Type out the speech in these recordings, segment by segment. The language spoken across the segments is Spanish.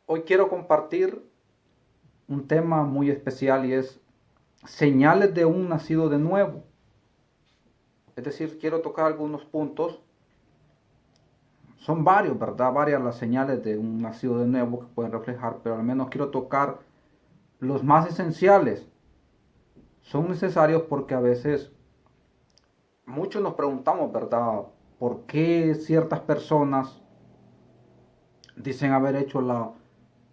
Hoy quiero compartir un tema muy especial y es señales de un nacido de nuevo. Es decir, quiero tocar algunos puntos. Son varios, ¿verdad? Varias las señales de un nacido de nuevo que pueden reflejar, pero al menos quiero tocar los más esenciales. Son necesarios porque a veces muchos nos preguntamos, ¿verdad? ¿Por qué ciertas personas dicen haber hecho la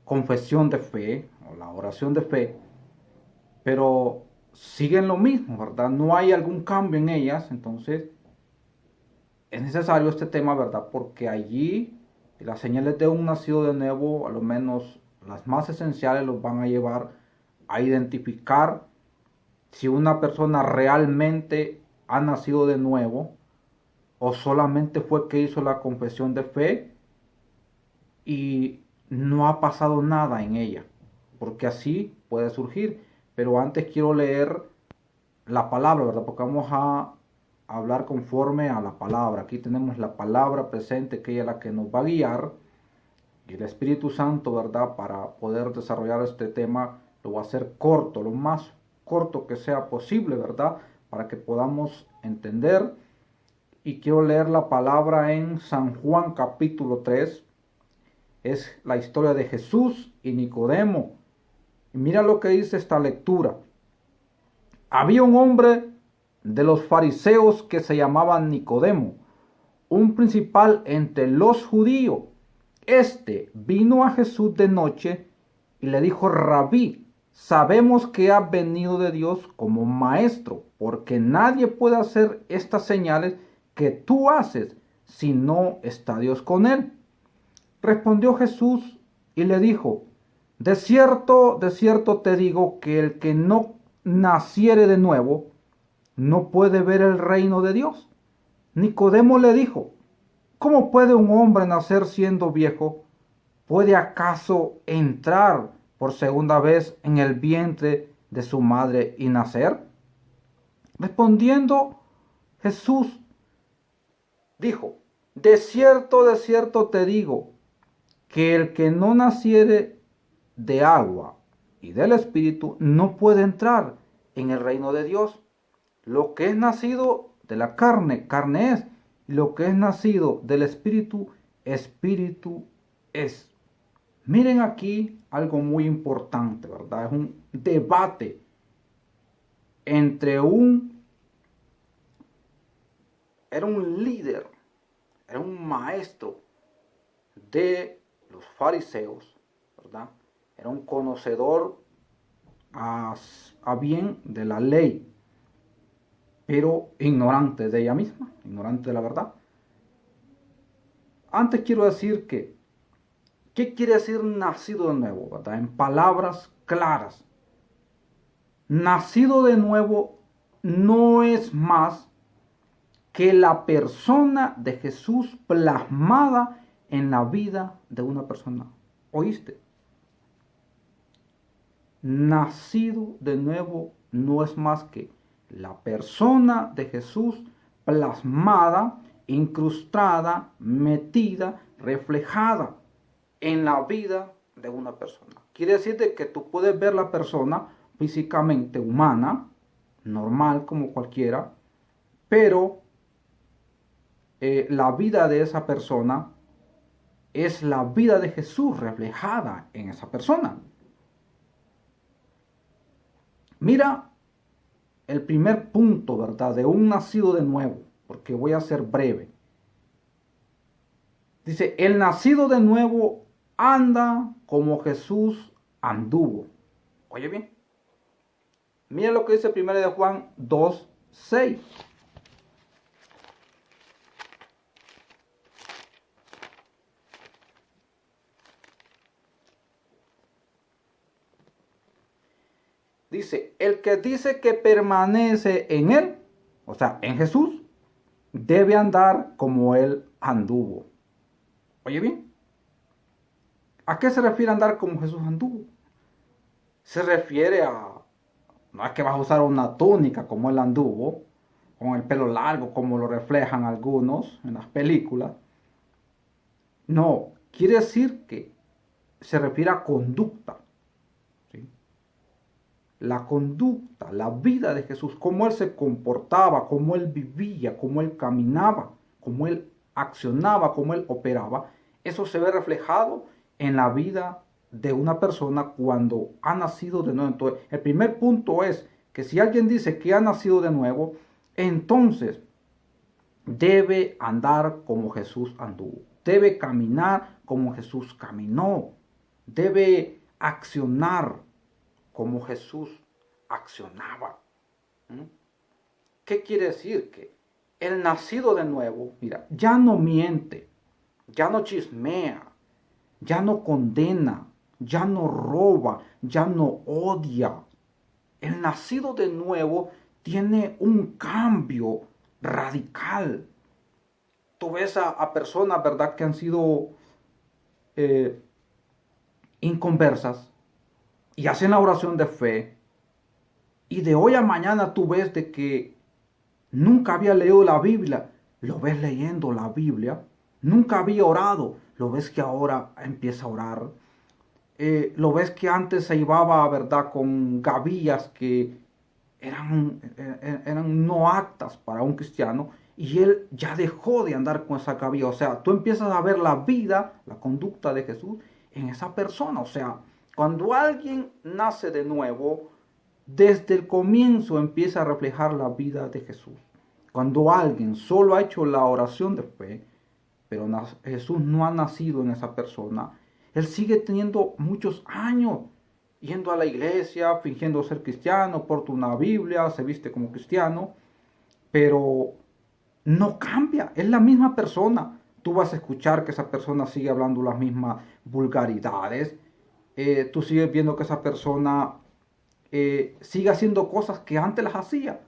confesión de fe o la oración de fe, pero siguen lo mismo, ¿verdad? No hay algún cambio en ellas, entonces es necesario este tema, ¿verdad? Porque allí las señales de un nacido de nuevo, a lo menos las más esenciales, los van a llevar a identificar si una persona realmente ha nacido de nuevo o solamente fue que hizo la confesión de fe y no ha pasado nada en ella, porque así puede surgir. Pero antes quiero leer la palabra, ¿verdad? Porque vamos a hablar conforme a la palabra. Aquí tenemos la palabra presente, que ella es la que nos va a guiar. Y el Espíritu Santo, ¿verdad? Para poder desarrollar este tema, lo va a hacer corto, lo más corto que sea posible, ¿verdad? Para que podamos entender. Y quiero leer la palabra en San Juan capítulo 3. Es la historia de Jesús y Nicodemo. Y mira lo que dice esta lectura. Había un hombre de los fariseos que se llamaba Nicodemo, un principal entre los judíos. Este vino a Jesús de noche y le dijo: Rabí, sabemos que has venido de Dios como maestro, porque nadie puede hacer estas señales que tú haces si no está Dios con él. Respondió Jesús y le dijo: de cierto te digo que el que no naciere de nuevo no puede ver el reino de Dios. Nicodemo le dijo: ¿cómo puede un hombre nacer siendo viejo? ¿Puede acaso entrar por segunda vez en el vientre de su madre y nacer? Respondiendo Jesús dijo: de cierto te digo que el que no naciere de agua y del Espíritu no puede entrar en el reino de Dios. Lo que es nacido de la carne, carne es. Y lo que es nacido del Espíritu, Espíritu es. Miren aquí algo muy importante, ¿verdad? Es un debate entre era un líder, era un maestro de los fariseos, ¿verdad? Era un conocedor a bien de la ley, pero ignorante de ella misma, ignorante de la verdad. Antes quiero decir que, ¿qué quiere decir nacido de nuevo? ¿Verdad? En palabras claras. Nacido de nuevo no es más que la persona de Jesús plasmada en la vida de una persona. ¿Oíste? Nacido de nuevo no es más que la persona de Jesús plasmada, incrustada, metida, reflejada en la vida de una persona. Quiere decir de que tú puedes ver la persona físicamente humana, normal como cualquiera, pero la vida de esa persona es la vida de Jesús reflejada en esa persona. Mira el primer punto, ¿verdad? De un nacido de nuevo, porque voy a ser breve. Dice: el nacido de nuevo anda como Jesús anduvo. Oye bien, mira lo que dice 1 de Juan 2:6. Dice que permanece en él, o sea, en Jesús, debe andar como él anduvo. Oye bien, ¿a qué se refiere andar como Jesús anduvo? Se refiere a, no es que vas a usar una túnica como él anduvo, con el pelo largo como lo reflejan algunos en las películas. No, quiere decir que se refiere a conducta. ¿Sí? La conducta, la vida de Jesús, cómo Él se comportaba, cómo Él vivía, cómo Él caminaba, cómo Él accionaba, cómo Él operaba, eso se ve reflejado en la vida de una persona cuando ha nacido de nuevo. Entonces, el primer punto es que si alguien dice que ha nacido de nuevo, entonces debe andar como Jesús anduvo, debe caminar como Jesús caminó, debe accionar como Jesús accionaba. ¿Mm? ¿Qué quiere decir? Que el nacido de nuevo, mira, ya no miente, ya no chismea, ya no condena, ya no roba, ya no odia. El nacido de nuevo tiene un cambio radical. Tú ves a personas, ¿verdad?, que han sido inconversas y hacen la oración de fe, y de hoy a mañana tú ves de que nunca había leído la Biblia, lo ves leyendo la Biblia. Nunca había orado, lo ves que ahora empieza a orar. Lo ves que antes se llevaba, ¿verdad?, con gavillas que eran no aptas para un cristiano, y él ya dejó de andar con esa gavilla. O sea, tú empiezas a ver la vida, la conducta de Jesús en esa persona. O sea, cuando alguien nace de nuevo, desde el comienzo empieza a reflejar la vida de Jesús. Cuando alguien solo ha hecho la oración de fe, pero Jesús no ha nacido en esa persona, él sigue teniendo muchos años yendo a la iglesia, fingiendo ser cristiano, porta una Biblia, se viste como cristiano, pero no cambia, es la misma persona. Tú vas a escuchar que esa persona sigue hablando las mismas vulgaridades, tú sigues viendo que esa persona sigue haciendo cosas que antes las hacía,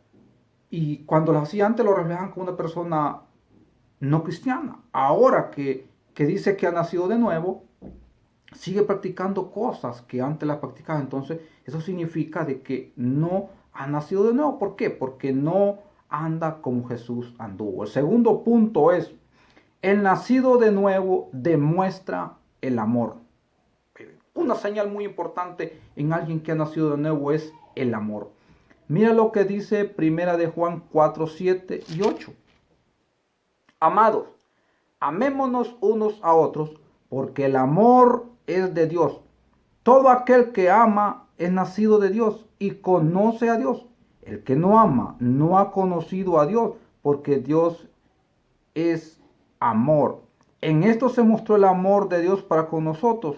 y cuando las hacía antes lo reflejan como una persona no cristiana. Ahora que dice que ha nacido de nuevo, sigue practicando cosas que antes las practicaba. Entonces eso significa de que no ha nacido de nuevo. ¿Por qué? Porque no anda como Jesús anduvo. El segundo punto es: el nacido de nuevo demuestra el amor. Una señal muy importante en alguien que ha nacido de nuevo es el amor. Mira lo que dice Primera de Juan 4, 7 y 8. Amados, amémonos unos a otros, porque el amor es de Dios. Todo aquel que ama es nacido de Dios y conoce a Dios. El que no ama no ha conocido a Dios, porque Dios es amor. En esto se mostró el amor de Dios para con nosotros,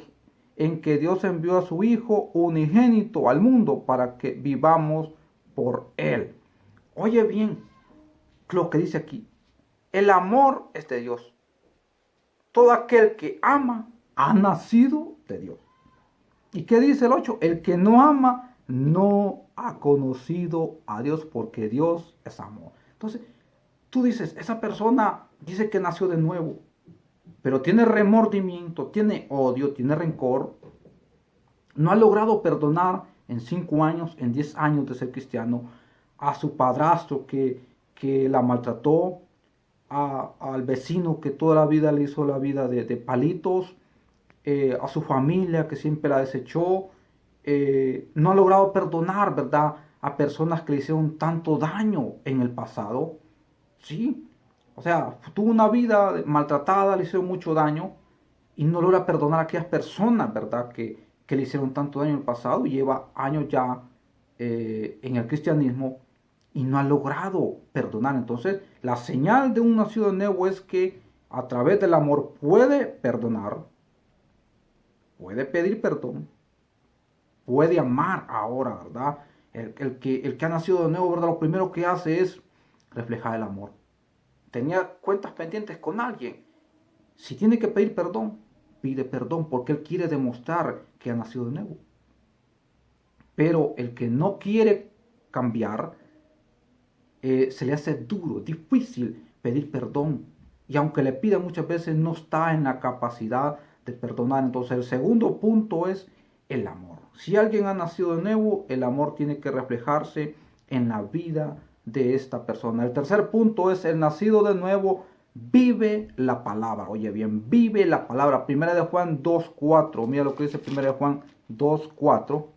en que Dios envió a su Hijo unigénito al mundo para que vivamos por Él. Oye bien lo que dice aquí. El amor es de Dios. Todo aquel que ama ha nacido de Dios. ¿Y qué dice el 8? El que no ama no ha conocido a Dios, porque Dios es amor. Entonces, tú dices, esa persona dice que nació de nuevo, pero tiene remordimiento, tiene odio, tiene rencor, no ha logrado perdonar en 5 años, en 10 años de ser cristiano, a su padrastro que la maltrató, al vecino que toda la vida le hizo la vida de palitos, a su familia que siempre la desechó, no ha logrado perdonar, ¿verdad?, a personas que le hicieron tanto daño en el pasado. Sí, o sea, tuvo una vida maltratada, le hicieron mucho daño, y no logra perdonar a aquellas personas, ¿verdad?, que le hicieron tanto daño en el pasado, y lleva años ya en el cristianismo y no ha logrado perdonar. Entonces, la señal de un nacido de nuevo es que a través del amor puede perdonar, puede pedir perdón, puede amar ahora, ¿verdad? El que ha nacido de nuevo, ¿verdad?, lo primero que hace es reflejar el amor. Tenía cuentas pendientes con alguien. Si tiene que pedir perdón, pide perdón, porque él quiere demostrar que ha nacido de nuevo. Pero el que no quiere cambiar, se le hace duro, difícil pedir perdón. Y aunque le pida muchas veces, no está en la capacidad de perdonar. Entonces el segundo punto es el amor. Si alguien ha nacido de nuevo, el amor tiene que reflejarse en la vida de esta persona. El tercer punto es: el nacido de nuevo vive la palabra. Oye bien, vive la palabra. Primera de Juan 2:4. Mira lo que dice Primera de Juan 2:4.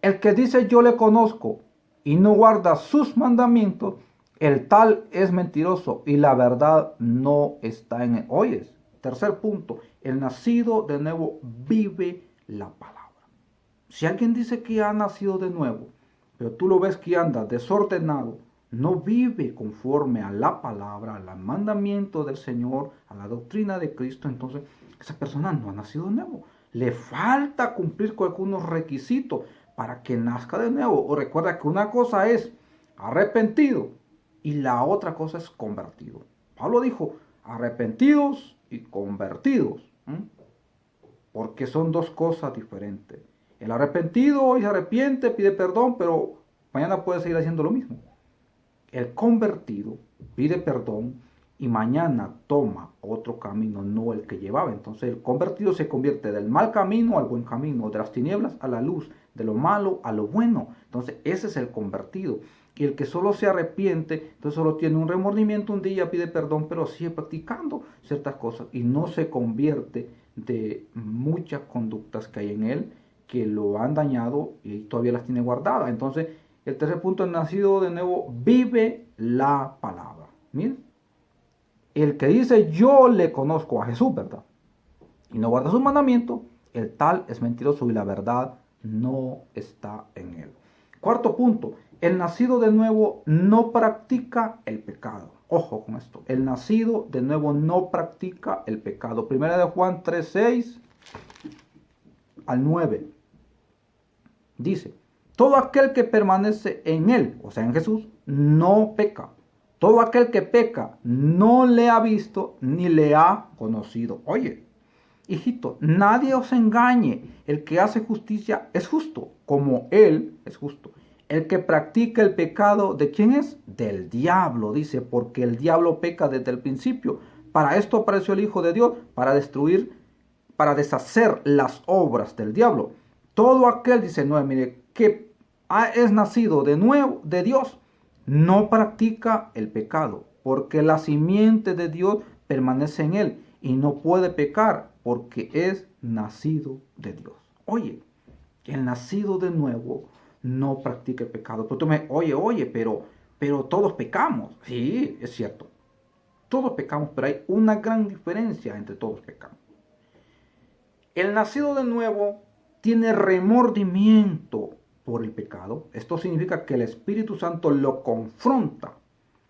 El que dice yo le conozco y no guarda sus mandamientos, el tal es mentiroso y la verdad no está en él. Oyes, tercer punto, el nacido de nuevo vive la palabra. Si alguien dice que ha nacido de nuevo, pero tú lo ves que anda desordenado, no vive conforme a la palabra, al mandamiento del Señor, a la doctrina de Cristo, entonces esa persona no ha nacido de nuevo. Le falta cumplir con algunos requisitos para que nazca de nuevo. O recuerda que una cosa es arrepentido y la otra cosa es convertido. Pablo dijo arrepentidos y convertidos, porque son dos cosas diferentes. El arrepentido hoy se arrepiente, pide perdón, pero mañana puede seguir haciendo lo mismo. El convertido pide perdón y mañana toma otro camino, no el que llevaba. Entonces el convertido se convierte del mal camino al buen camino, de las tinieblas a la luz, de lo malo a lo bueno. Entonces ese es el convertido. Y el que solo se arrepiente, entonces solo tiene un remordimiento un día, pide perdón, pero sigue practicando ciertas cosas y no se convierte de muchas conductas que hay en él que lo han dañado y todavía las tiene guardadas. Entonces, el tercer punto, el nacido de nuevo vive la palabra. Miren, el que dice yo le conozco a Jesús, ¿verdad? Y no guarda sus mandamientos, el tal es mentiroso y la verdad no está en él. Cuarto punto, el nacido de nuevo no practica el pecado. Ojo con esto, el nacido de nuevo no practica el pecado. Primera de Juan 3:6 al 9. Dice, todo aquel que permanece en él, o sea en Jesús, no peca. Todo aquel que peca no le ha visto ni le ha conocido. Oye, hijito, nadie os engañe. El que hace justicia es justo, como él es justo. El que practica el pecado, ¿de quién es? Del diablo, dice, porque el diablo peca desde el principio. Para esto apareció el Hijo de Dios, para destruir, para deshacer las obras del diablo. Todo aquel, dice Noé, mire, que es nacido de nuevo de Dios, no practica el pecado, porque la simiente de Dios permanece en él y no puede pecar porque es nacido de Dios. Oye, el nacido de nuevo no practica el pecado. Pero tú me oye, pero todos pecamos. Sí, es cierto. Todos pecamos, pero hay una gran diferencia entre todos pecamos. El nacido de nuevo tiene remordimiento por el pecado. Esto significa que el Espíritu Santo lo confronta.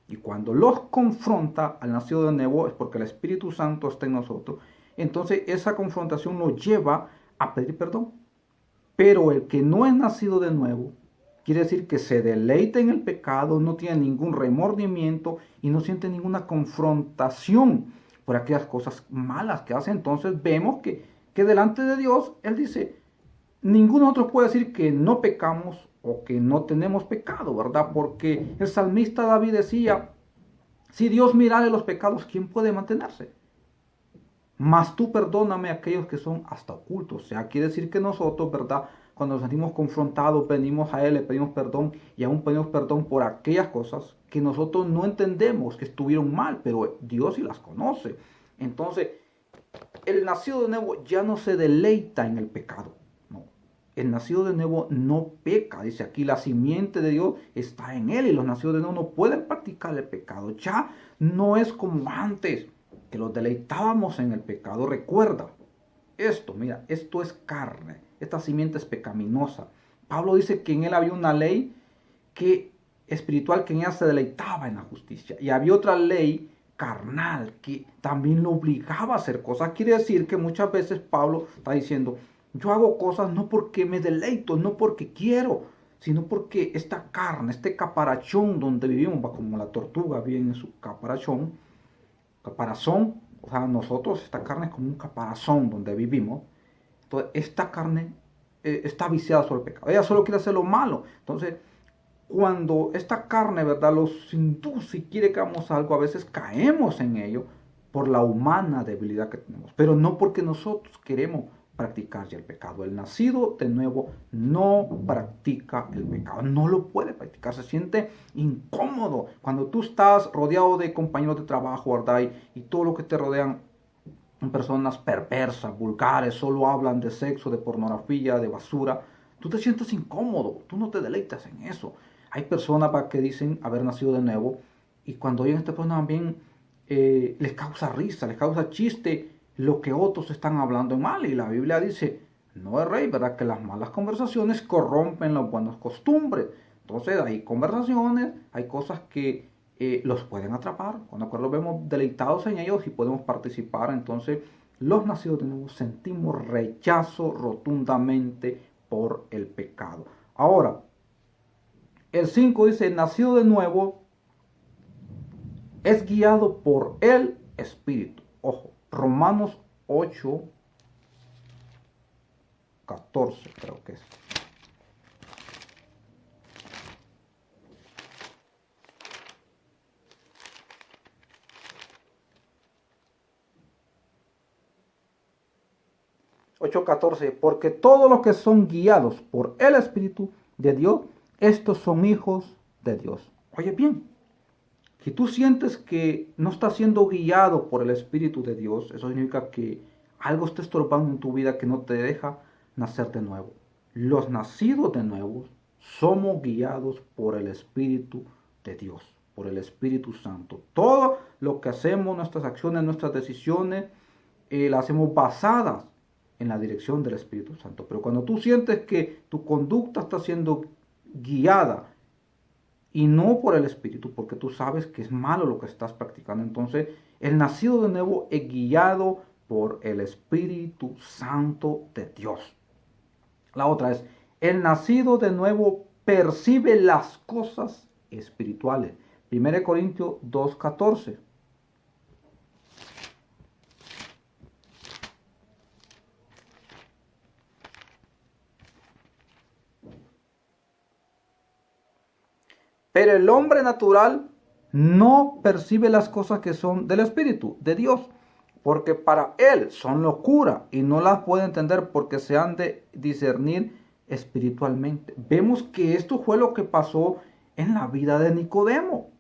Y cuando los confronta al nacido de nuevo es porque el Espíritu Santo está en nosotros. Entonces esa confrontación lo lleva a pedir perdón. Pero el que no es nacido de nuevo, quiere decir que se deleita en el pecado, no tiene ningún remordimiento y no siente ninguna confrontación por aquellas cosas malas que hace. Entonces vemos que delante de Dios, Él dice, ninguno de nosotros puede decir que no pecamos o que no tenemos pecado, ¿verdad? Porque el salmista David decía, si Dios mirare los pecados, ¿quién puede mantenerse? Mas tú perdóname aquellos que son hasta ocultos. O sea, quiere decir que nosotros, ¿verdad? Cuando nos sentimos confrontados, venimos a Él, le pedimos perdón y aún pedimos perdón por aquellas cosas que nosotros no entendemos que estuvieron mal, pero Dios sí las conoce. Entonces, el nacido de nuevo ya no se deleita en el pecado. No. El nacido de nuevo no peca. Dice aquí, la simiente de Dios está en Él y los nacidos de nuevo no pueden practicar el pecado. Ya no es como antes, que los deleitábamos en el pecado. Recuerda esto, mira, esto es carne, esta simiente es pecaminosa. Pablo dice que en él había una ley que espiritual que en ella se deleitaba en la justicia y había otra ley carnal que también lo obligaba a hacer cosas. Quiere decir que muchas veces Pablo está diciendo, yo hago cosas no porque me deleito, no porque quiero, sino porque esta carne, este caparazón donde vivimos, como la tortuga vive en su caparazón, o sea, nosotros, esta carne es como un caparazón donde vivimos. Entonces, esta carne está viciada sobre el pecado. Ella solo quiere hacer lo malo. Entonces, cuando esta carne, ¿verdad?, los induce y quiere que hagamos algo, a veces caemos en ello por la humana debilidad que tenemos. Pero no porque nosotros queremos practicar ya el pecado. El nacido de nuevo no practica el pecado, no lo puede practicar, se siente incómodo. Cuando tú estás rodeado de compañeros de trabajo, ¿verdad? Y todo lo que te rodean, personas perversas, vulgares, solo hablan de sexo, de pornografía, de basura, tú te sientes incómodo, tú no te deleitas en eso. Hay personas que dicen haber nacido de nuevo y cuando oyen a esta persona también les causa risa, les causa chiste lo que otros están hablando mal. Y la Biblia dice, no es rey, ¿verdad? Que las malas conversaciones corrompen las buenas costumbres. Entonces hay conversaciones, hay cosas que los pueden atrapar. Cuando los vemos deleitados en ellos y podemos participar, entonces los nacidos de nuevo sentimos rechazo rotundamente por el pecado. Ahora, el 5 dice, nacido de nuevo es guiado por el Espíritu. Ojo, Romanos 8, 14 creo que es. Porque todos los que son guiados por el Espíritu de Dios, estos son hijos de Dios. Oye bien, si tú sientes que no estás siendo guiado por el Espíritu de Dios, eso significa que algo está estorbando en tu vida que no te deja nacer de nuevo. Los nacidos de nuevo somos guiados por el Espíritu de Dios, por el Espíritu Santo. Todo lo que hacemos, nuestras acciones, nuestras decisiones, las hacemos basadas en la dirección del Espíritu Santo. Pero cuando tú sientes que tu conducta está siendo guiada y no por el Espíritu, porque tú sabes que es malo lo que estás practicando, entonces el nacido de nuevo es guiado por el Espíritu Santo de Dios. La otra es, el nacido de nuevo percibe las cosas espirituales. 1 Corintios 2:14. Pero el hombre natural no percibe las cosas que son del Espíritu, de Dios, porque para él son locura y no las puede entender porque se han de discernir espiritualmente. Vemos que esto fue lo que pasó en la vida de Nicodemo.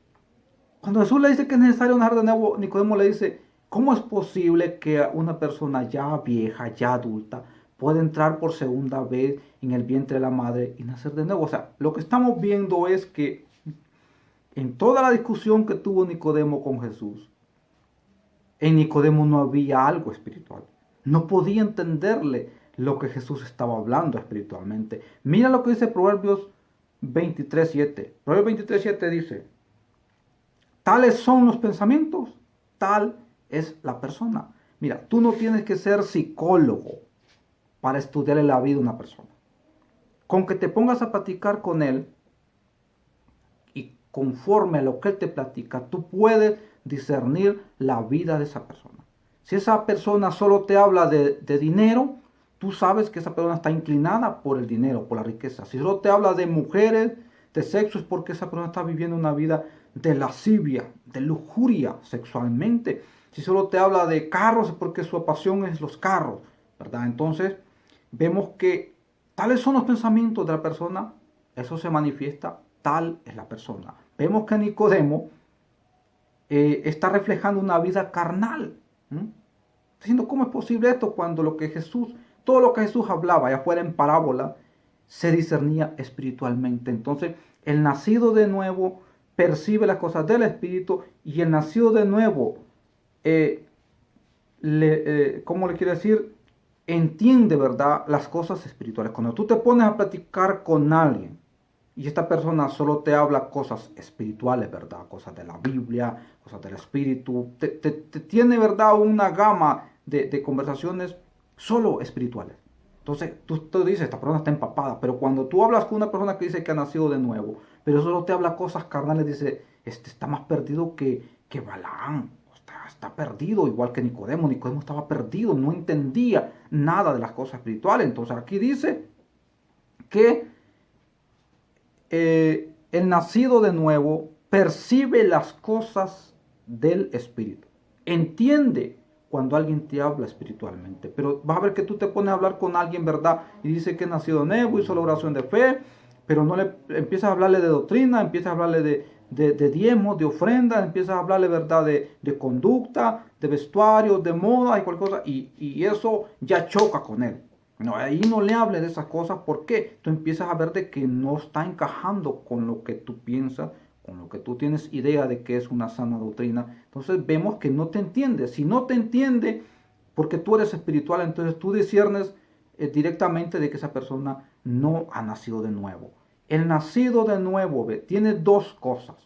Cuando Jesús le dice que es necesario nacer de nuevo, Nicodemo le dice, ¿cómo es posible que una persona ya vieja, ya adulta, pueda entrar por segunda vez en el vientre de la madre y nacer de nuevo? O sea, lo que estamos viendo es que en toda la discusión que tuvo Nicodemo con Jesús, en Nicodemo no había algo espiritual. No podía entenderle lo que Jesús estaba hablando espiritualmente. Mira lo que dice Proverbios 23:7. Proverbios 23:7 dice, tales son los pensamientos, tal es la persona. Mira, tú no tienes que ser psicólogo para estudiarle la vida a una persona. Con que te pongas a platicar con él, conforme a lo que él te platica, tú puedes discernir la vida de esa persona. Si esa persona solo te habla de dinero, tú sabes que esa persona está inclinada por el dinero, por la riqueza. Si solo te habla de mujeres, de sexo, es porque esa persona está viviendo una vida de lascivia, de lujuria sexualmente. Si solo te habla de carros, es porque su pasión es los carros, ¿verdad? Entonces, vemos que tales son los pensamientos de la persona, eso se manifiesta, tal es la persona. Vemos que Nicodemo está reflejando una vida carnal. Diciendo, ¿cómo es posible esto cuando todo lo que Jesús hablaba allá afuera en parábola, se discernía espiritualmente? Entonces, el nacido de nuevo percibe las cosas del Espíritu y el nacido de nuevo, ¿cómo le quiere decir? Entiende, ¿verdad?, las cosas espirituales. Cuando tú te pones a platicar con alguien, y esta persona solo te habla cosas espirituales, ¿verdad? Cosas de la Biblia, cosas del Espíritu. Te tiene, ¿verdad?, una gama de conversaciones solo espirituales. Entonces, tú dices, esta persona está empapada. Pero cuando tú hablas con una persona que dice que ha nacido de nuevo, pero solo te habla cosas carnales, dice, está más perdido que Balaam. Está perdido, igual que Nicodemo. Nicodemo estaba perdido, no entendía nada de las cosas espirituales. Entonces, aquí dice que el nacido de nuevo percibe las cosas del Espíritu. Entiende cuando alguien te habla espiritualmente. Pero vas a ver que tú te pones a hablar con alguien, ¿verdad? Y dice que es nacido nuevo, hizo la oración de fe, pero no le empiezas a hablarle de doctrina, empiezas a hablarle de diezmos, de ofrendas, empiezas a hablarle, ¿verdad? De conducta, de vestuario, de moda y cualquier cosa, y eso ya choca con él. No, ahí no le hables de esas cosas. ¿Por qué? Tú empiezas a ver de que no está encajando con lo que tú piensas, con lo que tú tienes idea de que es una sana doctrina. Entonces vemos que no te entiende. Si no te entiende porque tú eres espiritual, entonces tú disciernes directamente de que esa persona no ha nacido de nuevo. El nacido de nuevo tiene dos cosas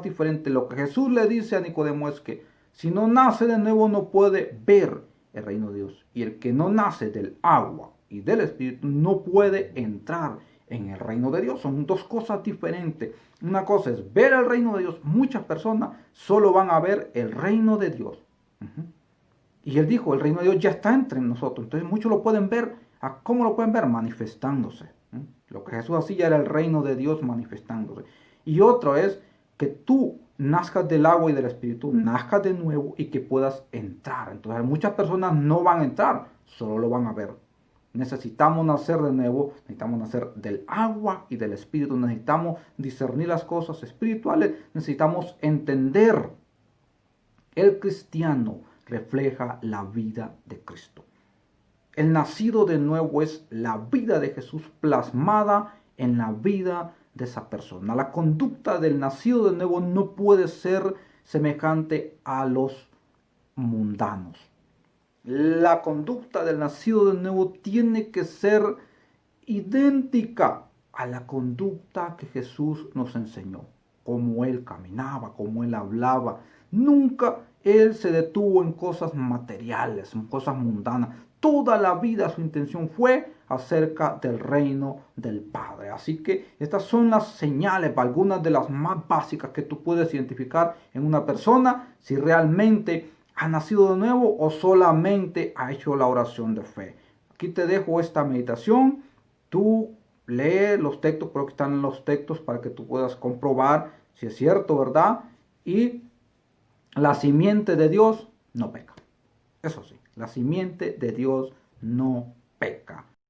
diferentes. Lo que Jesús le dice a Nicodemo es que si no nace de nuevo no puede ver el reino de Dios. Y el que no nace del agua y del Espíritu no puede entrar en el reino de Dios. Son dos cosas diferentes. Una cosa es ver el reino de Dios. Muchas personas solo van a ver el reino de Dios. Y él dijo, el reino de Dios ya está entre nosotros. Entonces muchos lo pueden ver. ¿Cómo lo pueden ver? Manifestándose. Lo que Jesús hacía era el reino de Dios manifestándose. Y otro es que tú nazcas del agua y del Espíritu, nazcas de nuevo y que puedas entrar. Entonces muchas personas no van a entrar, solo lo van a ver. Necesitamos nacer de nuevo, necesitamos nacer del agua y del Espíritu, necesitamos discernir las cosas espirituales, necesitamos entender. El cristiano refleja la vida de Cristo. El nacido de nuevo es la vida de Jesús plasmada en la vida de esa persona. La conducta del nacido de nuevo no puede ser semejante a los mundanos. La conducta del nacido de nuevo tiene que ser idéntica a la conducta que Jesús nos enseñó. Cómo Él caminaba, cómo Él hablaba. Nunca Él se detuvo en cosas materiales, en cosas mundanas. Toda la vida su intención fue acerca del reino del Padre. Así que estas son las señales, algunas de las más básicas que tú puedes identificar en una persona si realmente ha nacido de nuevo o solamente ha hecho la oración de fe. Aquí te dejo esta meditación. Tú lee los textos, creo que están en los textos para que tú puedas comprobar si es cierto, ¿verdad? Y la simiente de Dios no peca. Eso sí, la simiente de Dios no peca.